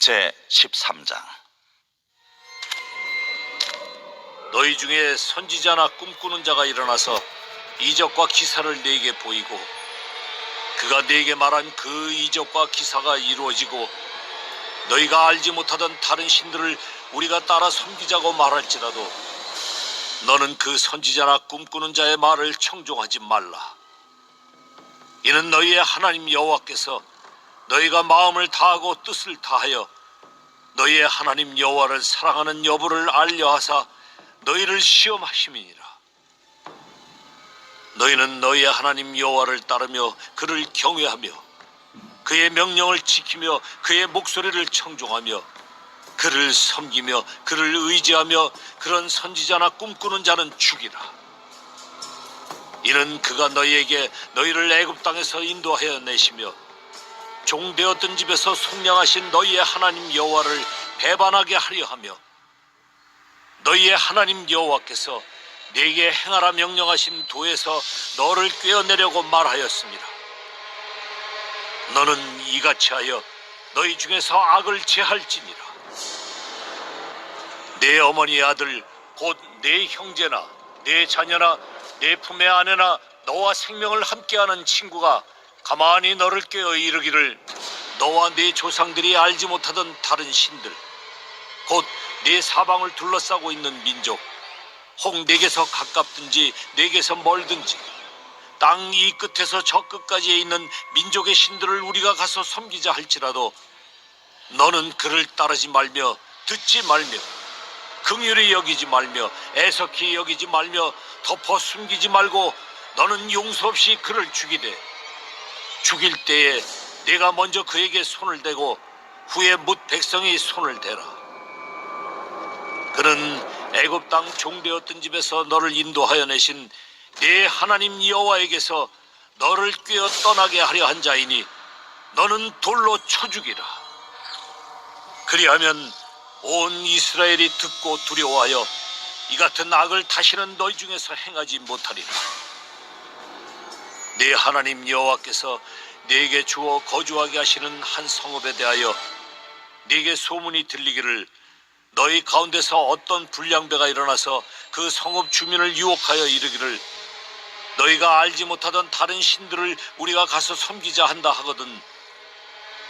제13장. 너희 중에 선지자나 꿈꾸는 자가 일어나서 이적과 기사를 네게 보이고 그가 네게 말한 그 이적과 기사가 이루어지고 너희가 알지 못하던 다른 신들을 우리가 따라 섬기자고 말할지라도 너는 그 선지자나 꿈꾸는 자의 말을 청종하지 말라. 이는 너희의 하나님 여호와께서 너희가 마음을 다하고 뜻을 다하여 너희의 하나님 여호와를 사랑하는 여부를 알려하사 너희를 시험하심이니라. 너희는 너희의 하나님 여호와를 따르며 그를 경외하며 그의 명령을 지키며 그의 목소리를 청종하며 그를 섬기며 그를 의지하며 그런 선지자나 꿈꾸는 자는 죽이라. 이는 그가 너희에게 너희를 애굽 땅에서 인도하여 내시며 종되었던 집에서 속량하신 너희의 하나님 여호와를 배반하게 하려 하며 너희의 하나님 여호와께서 네게 행하라 명령하신 도에서 너를 꿰어내려고 말하였습니다. 너는 이같이 하여 너희 중에서 악을 제할지니라. 내 어머니의 아들 곧 내 형제나 내 자녀나 내 품의 아내나 너와 생명을 함께하는 친구가 가만히 너를 깨어 이르기를 너와 네 조상들이 알지 못하던 다른 신들 곧 네 사방을 둘러싸고 있는 민족 혹 네게서 가깝든지 네게서 멀든지 땅 이 끝에서 저 끝까지에 있는 민족의 신들을 우리가 가서 섬기자 할지라도 너는 그를 따르지 말며 듣지 말며 긍휼히 여기지 말며 애석히 여기지 말며 덮어 숨기지 말고 너는 용서 없이 그를 죽이되 죽일 때에 네가 먼저 그에게 손을 대고 후에 뭇 백성이 손을 대라. 그는 애굽 땅 종되었던 집에서 너를 인도하여 내신 네 하나님 여호와에게서 너를 꿰어 떠나게 하려 한 자이니 너는 돌로 쳐 죽이라. 그리하면 온 이스라엘이 듣고 두려워하여 이 같은 악을 다시는 너희 중에서 행하지 못하리라. 네 하나님 여호와께서 네게 주어 거주하게 하시는 한 성읍에 대하여 네게 소문이 들리기를 너희 가운데서 어떤 불량배가 일어나서 그 성읍 주민을 유혹하여 이르기를 너희가 알지 못하던 다른 신들을 우리가 가서 섬기자 한다 하거든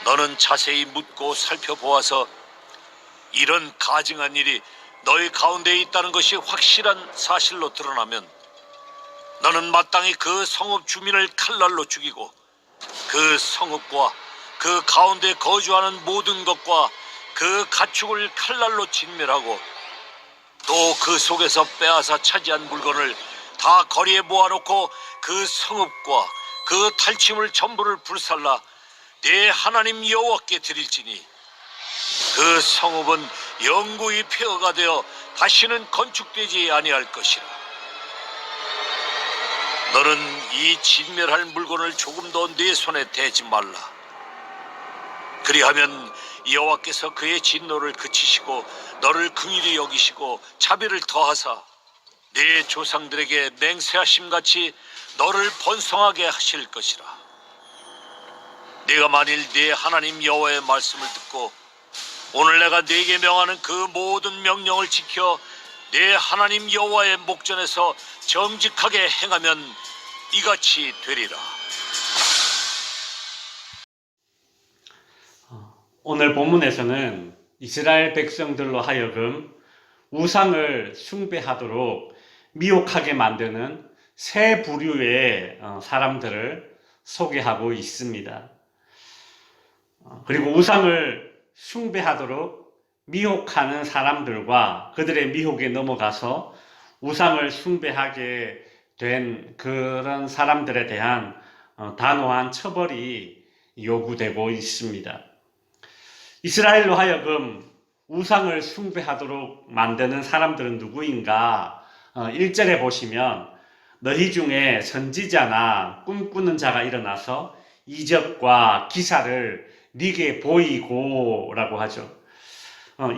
너는 자세히 묻고 살펴보아서 이런 가증한 일이 너희 가운데에 있다는 것이 확실한 사실로 드러나면 너는 마땅히 그 성읍 주민을 칼날로 죽이고 그 성읍과 그 가운데 거주하는 모든 것과 그 가축을 칼날로 진멸하고 또 그 속에서 빼앗아 차지한 물건을 다 거리에 모아놓고 그 성읍과 그 탈취물 전부를 불살라 네 하나님 여호와께 드릴지니 그 성읍은 영구히 폐허가 되어 다시는 건축되지 아니할 것이라. 너는 이 진멸할 물건을 조금도 네 손에 대지 말라. 그리하면 여호와께서 그의 진노를 그치시고 너를 긍휼히 여기시고 자비를 더하사 네 조상들에게 맹세하심같이 너를 번성하게 하실 것이라. 네가 만일 네 하나님 여호와의 말씀을 듣고 오늘 내가 네게 명하는 그 모든 명령을 지켜 네 하나님 여호와의 목전에서 정직하게 행하면 이같이 되리라. 오늘 본문에서는 이스라엘 백성들로 하여금 우상을 숭배하도록 미혹하게 만드는 세 부류의 사람들을 소개하고 있습니다. 그리고 우상을 숭배하도록 미혹하는 사람들과 그들의 미혹에 넘어가서 우상을 숭배하게 된 그런 사람들에 대한 단호한 처벌이 요구되고 있습니다. 이스라엘로 하여금 우상을 숭배하도록 만드는 사람들은 누구인가? 1절에 보시면 너희 중에 선지자나 꿈꾸는 자가 일어나서 이적과 기사를 네게 보이고 라고 하죠.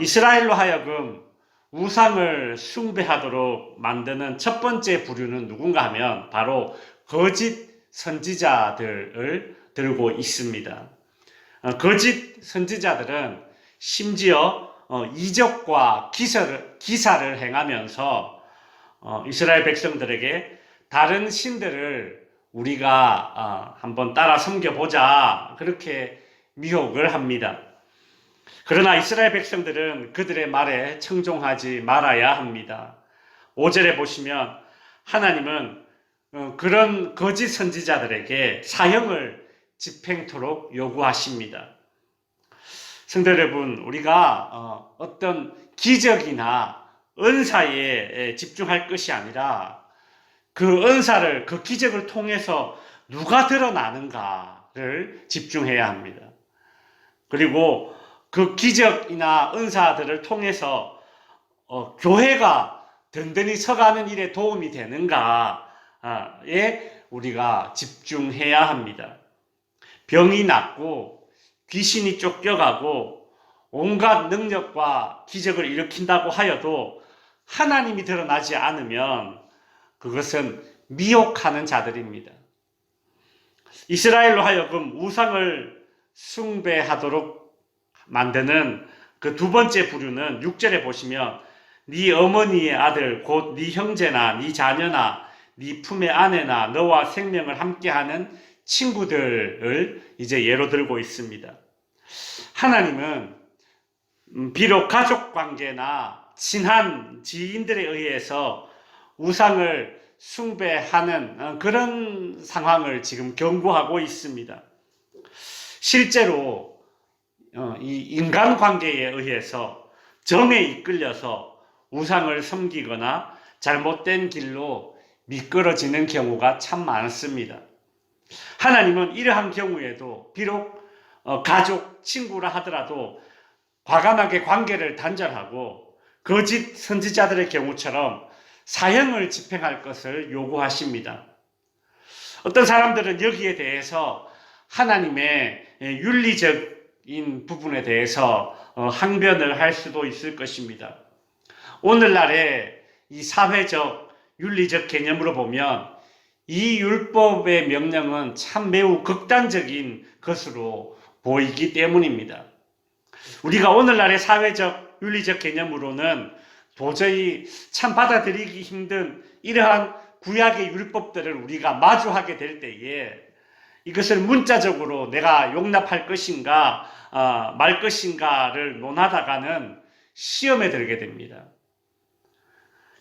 이스라엘로 하여금 우상을 숭배하도록 만드는 첫 번째 부류는 누군가 하면 바로 거짓 선지자들을 들고 있습니다. 거짓 선지자들은 심지어 이적과 기사를 행하면서 이스라엘 백성들에게 다른 신들을 우리가 한번 따라 섬겨보자, 그렇게 미혹을 합니다. 그러나 이스라엘 백성들은 그들의 말에 청종하지 말아야 합니다. 5절에 보시면 하나님은 그런 거짓 선지자들에게 사형을 집행토록 요구하십니다. 성도 여러분, 우리가 어떤 기적이나 은사에 집중할 것이 아니라 그 은사를, 그 기적을 통해서 누가 드러나는가를 집중해야 합니다. 그리고 그 기적이나 은사들을 통해서 교회가 든든히 서가는 일에 도움이 되는가에 우리가 집중해야 합니다. 병이 낫고 귀신이 쫓겨가고 온갖 능력과 기적을 일으킨다고 하여도 하나님이 드러나지 않으면 그것은 미혹하는 자들입니다. 이스라엘로 하여금 우상을 숭배하도록 만드는 그 두 번째 부류는 6절에 보시면 네 어머니의 아들 곧 네 형제나 네 자녀나 네 품의 아내나 너와 생명을 함께하는 친구들을 이제 예로 들고 있습니다. 하나님은 비록 가족관계나 친한 지인들에 의해서 우상을 숭배하는 그런 상황을 지금 경고하고 있습니다. 실제로 이 인간관계에 의해서 정에 이끌려서 우상을 섬기거나 잘못된 길로 미끄러지는 경우가 참 많습니다. 하나님은 이러한 경우에도 비록 가족, 친구라 하더라도 과감하게 관계를 단절하고 거짓 선지자들의 경우처럼 사형을 집행할 것을 요구하십니다. 어떤 사람들은 여기에 대해서 하나님의 윤리적인 부분에 대해서 항변을 할 수도 있을 것입니다. 오늘날의 이 사회적 윤리적 개념으로 보면 이 율법의 명령은 참 매우 극단적인 것으로 보이기 때문입니다. 우리가 오늘날의 사회적 윤리적 개념으로는 도저히 참 받아들이기 힘든 이러한 구약의 율법들을 우리가 마주하게 될 때에 이것을 문자적으로 내가 용납할 것인가 말 것인가를 논하다가는 시험에 들게 됩니다.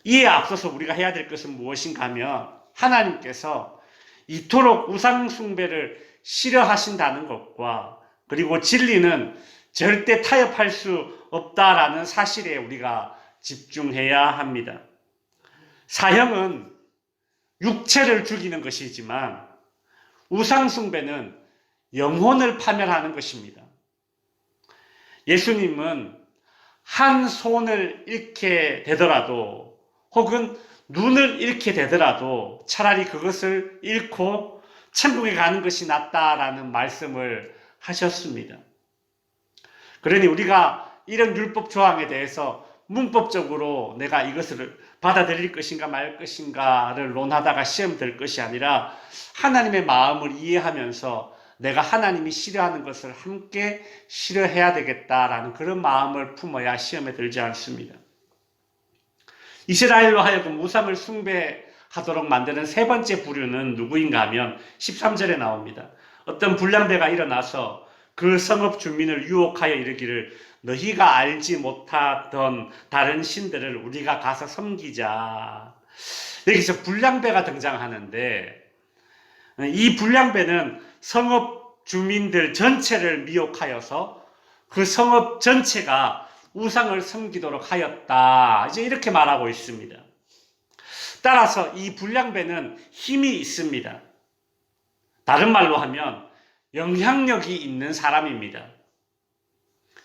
이에 앞서서 우리가 해야 될 것은 무엇인가 하면 하나님께서 이토록 우상 숭배를 싫어하신다는 것과 그리고 진리는 절대 타협할 수 없다라는 사실에 우리가 집중해야 합니다. 사형은 육체를 죽이는 것이지만 우상 숭배는 영혼을 파멸하는 것입니다. 예수님은 한 손을 잃게 되더라도 혹은 눈을 잃게 되더라도 차라리 그것을 잃고 천국에 가는 것이 낫다라는 말씀을 하셨습니다. 그러니 우리가 이런 율법 조항에 대해서 문법적으로 내가 이것을 받아들일 것인가 말 것인가를 논하다가 시험 될 것이 아니라 하나님의 마음을 이해하면서 내가 하나님이 싫어하는 것을 함께 싫어해야 되겠다라는 그런 마음을 품어야 시험에 들지 않습니다. 이스라엘로 하여금 우상을 숭배하도록 만드는 세 번째 부류는 누구인가 하면 13절에 나옵니다. 어떤 불량배가 일어나서 그 성읍 주민을 유혹하여 이르기를 너희가 알지 못하던 다른 신들을 우리가 가서 섬기자. 여기서 불량배가 등장하는데 이 불량배는 성읍 주민들 전체를 미혹하여서 그 성읍 전체가 우상을 섬기도록 하였다. 이제 이렇게 말하고 있습니다. 따라서 이 불량배는 힘이 있습니다. 다른 말로 하면 영향력이 있는 사람입니다.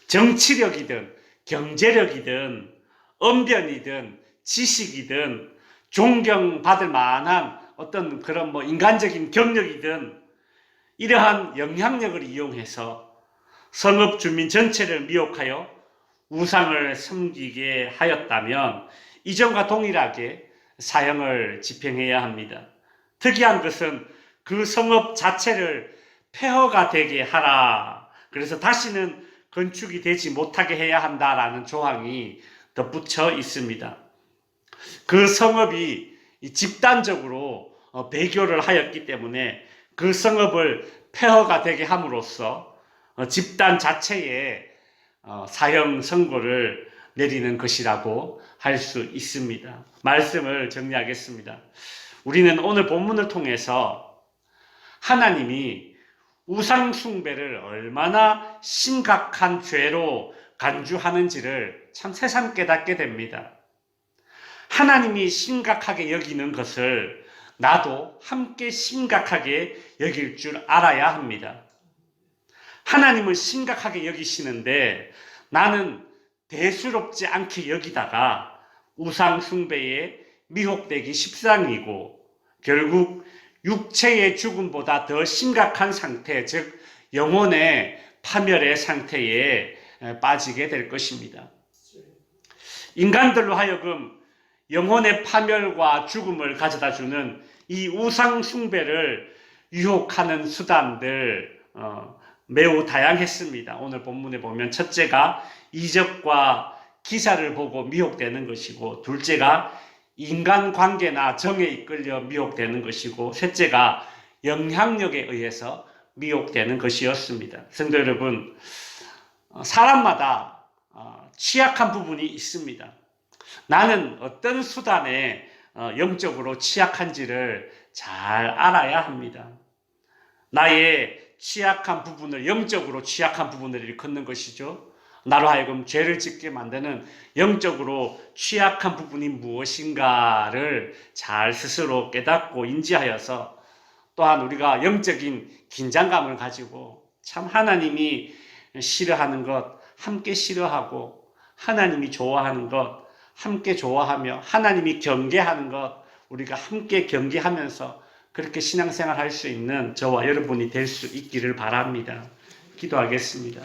정치력이든 경제력이든 언변이든 지식이든 존경받을 만한 어떤 그런 인간적인 경력이든 이러한 영향력을 이용해서 성읍 주민 전체를 미혹하여 우상을 섬기게 하였다면 이전과 동일하게 사형을 집행해야 합니다. 특이한 것은 그 성읍 자체를 폐허가 되게 하라. 그래서 다시는 건축이 되지 못하게 해야 한다라는 조항이 덧붙여 있습니다. 그 성읍이 집단적으로 배교를 하였기 때문에 그 성읍을 폐허가 되게 함으로써 집단 자체에 사형 선고를 내리는 것이라고 할 수 있습니다. 말씀을 정리하겠습니다. 우리는 오늘 본문을 통해서 하나님이 우상 숭배를 얼마나 심각한 죄로 간주하는지를 참 새삼 깨닫게 됩니다. 하나님이 심각하게 여기는 것을 나도 함께 심각하게 여길 줄 알아야 합니다. 하나님을 심각하게 여기시는데 나는 대수롭지 않게 여기다가 우상 숭배에 미혹되기 십상이고 결국 육체의 죽음보다 더 심각한 상태, 즉 영혼의 파멸의 상태에 빠지게 될 것입니다. 인간들로 하여금 영혼의 파멸과 죽음을 가져다주는 이 우상 숭배를 유혹하는 수단들 매우 다양했습니다. 오늘 본문에 보면 첫째가 이적과 기사를 보고 미혹되는 것이고, 둘째가 인간관계나 정에 이끌려 미혹되는 것이고, 셋째가 영향력에 의해서 미혹되는 것이었습니다. 성도 여러분, 사람마다 취약한 부분이 있습니다. 나는 어떤 수단에 영적으로 취약한지를 잘 알아야 합니다. 나의 취약한 부분을, 영적으로 취약한 부분을 일컫는 것이죠. 나로 하여금 죄를 짓게 만드는 영적으로 취약한 부분이 무엇인가를 잘 스스로 깨닫고 인지하여서, 또한 우리가 영적인 긴장감을 가지고 참 하나님이 싫어하는 것 함께 싫어하고, 하나님이 좋아하는 것 함께 좋아하며, 하나님이 경계하는 것 우리가 함께 경계하면서 그렇게 신앙생활 할 수 있는 저와 여러분이 될 수 있기를 바랍니다. 기도하겠습니다.